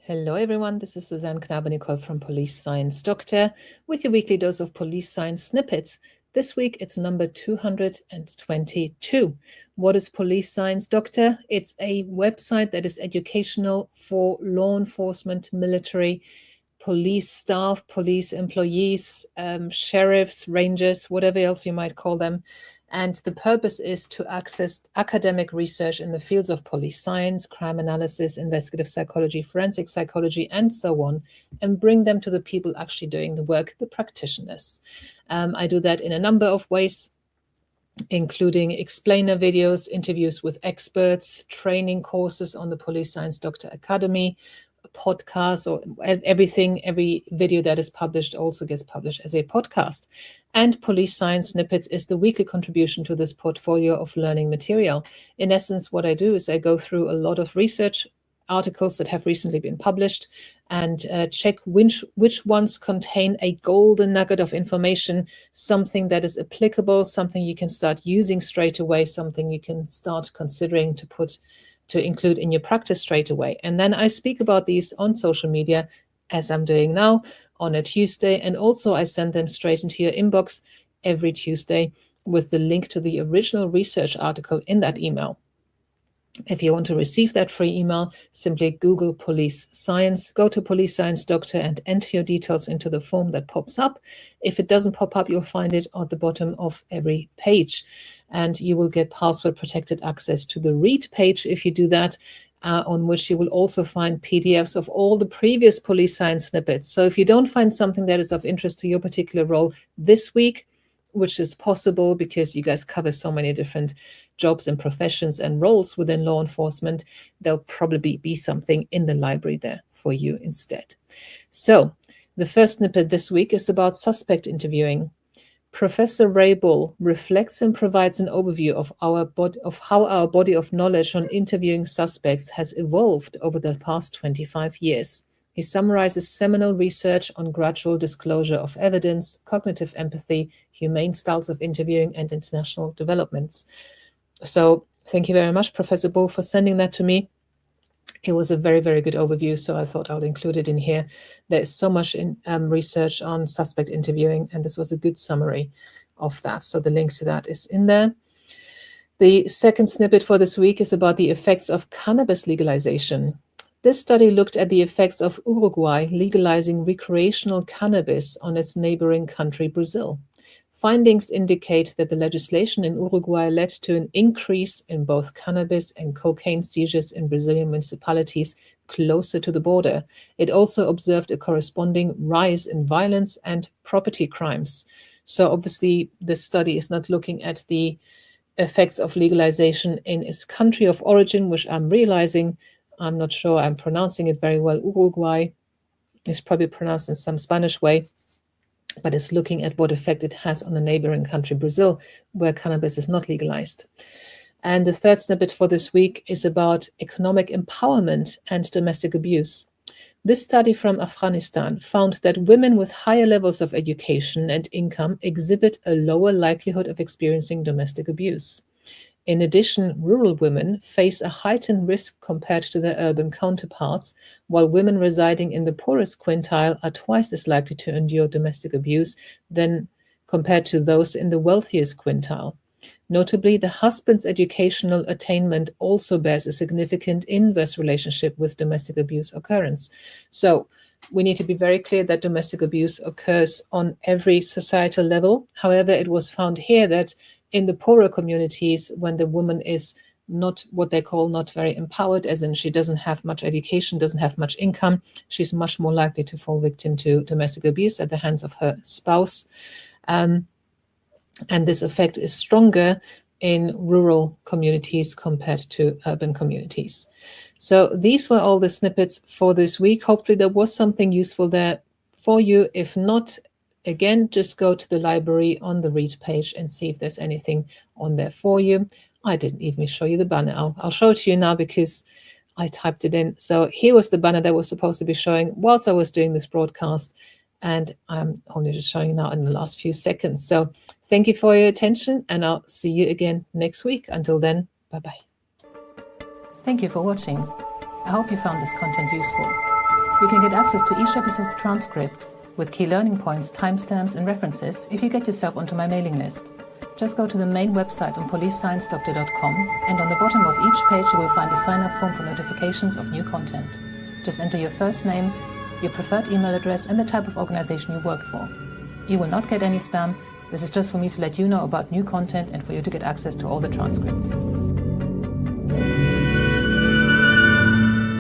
Hello everyone, this is Suzanne Knabe-Nicole from Police Science Doctor with your weekly dose of police science snippets. This week it's number 222. What is Police Science Doctor? It's a website that is educational for law enforcement, military, police staff, police employees, sheriffs, rangers, whatever else you might call them. And the purpose is to access academic research in the fields of police science, crime analysis, investigative psychology, forensic psychology, and so on, and bring them to the people actually doing the work, the practitioners. I do that in a number of ways, including explainer videos, interviews with experts, training courses on the Police Science Doctor Academy, podcasts, or everything. Every video that is published also gets published as a podcast. And Police Science Snippets is the weekly contribution to this portfolio of learning material. In essence, what I do is I go through a lot of research articles that have recently been published and check which ones contain a golden nugget of information, something that is applicable, something you can start using straight away, something you can start considering to include in your practice straight away. And then I speak about these on social media, as I'm doing now, on a Tuesday. And also I send them straight into your inbox every Tuesday with the link to the original research article in that email. If you want to receive that free email, simply Google Police Science, go to Police Science Doctor and enter your details into the form that pops up. If it doesn't pop up, you'll find it at the bottom of every page. And you will get password protected access to the read page if you do that, on which you will also find PDFs of all the previous police science snippets. So if you don't find something that is of interest to your particular role this week, which is possible because you guys cover so many different jobs and professions and roles within law enforcement, there'll probably be something in the library there for you instead. So the first snippet this week is about suspect interviewing. Professor Ray Bull reflects and provides an overview of how our body of knowledge on interviewing suspects has evolved over the past 25 years. He summarizes seminal research on gradual disclosure of evidence, cognitive empathy, humane styles of interviewing, and international developments. So thank you very much, Professor Bull, for sending that to me. It was a very, very good overview, so I thought I would include it in here. There is so much in research on suspect interviewing, and this was a good summary of that. So the link to that is in there. The second snippet for this week is about the effects of cannabis legalization. This study looked at the effects of Uruguay legalizing recreational cannabis on its neighboring country, Brazil. Findings indicate that the legislation in Uruguay led to an increase in both cannabis and cocaine seizures in Brazilian municipalities closer to the border. It also observed a corresponding rise in violence and property crimes. So obviously, this study is not looking at the effects of legalization in its country of origin, which I'm realizing, I'm not sure I'm pronouncing it very well. Uruguay is probably pronounced in some Spanish way, but it's looking at what effect it has on the neighboring country, Brazil, where cannabis is not legalized. And the third snippet for this week is about economic empowerment and domestic abuse. This study from Afghanistan found that women with higher levels of education and income exhibit a lower likelihood of experiencing domestic abuse. In addition, rural women face a heightened risk compared to their urban counterparts, while women residing in the poorest quintile are twice as likely to endure domestic abuse than compared to those in the wealthiest quintile. Notably, the husband's educational attainment also bears a significant inverse relationship with domestic abuse occurrence. So we need to be very clear that domestic abuse occurs on every societal level. However, it was found here that in the poorer communities, when the woman is not what they call not very empowered, as in she doesn't have much education, doesn't have much income, she's much more likely to fall victim to domestic abuse at the hands of her spouse. And this effect is stronger in rural communities compared to urban communities. So these were all the snippets for this week. Hopefully there was something useful there for you. If not, again, just go to the library on the read page and see if there's anything on there for you. I didn't even show you the banner. I'll show it to you now because I typed it in. So here was the banner that was supposed to be showing whilst I was doing this broadcast, and I'm only just showing now in the last few seconds. So thank you for your attention, and I'll see you again next week. Until then, bye-bye. Thank you for watching. I hope you found this content useful. You can get access to each episode's transcript with key learning points, timestamps, and references if you get yourself onto my mailing list. Just go to the main website on policesciencedoctor.com, and on the bottom of each page you will find a sign-up form for notifications of new content. Just enter your first name, your preferred email address, and the type of organization you work for. You will not get any spam. This is just for me to let you know about new content and for you to get access to all the transcripts.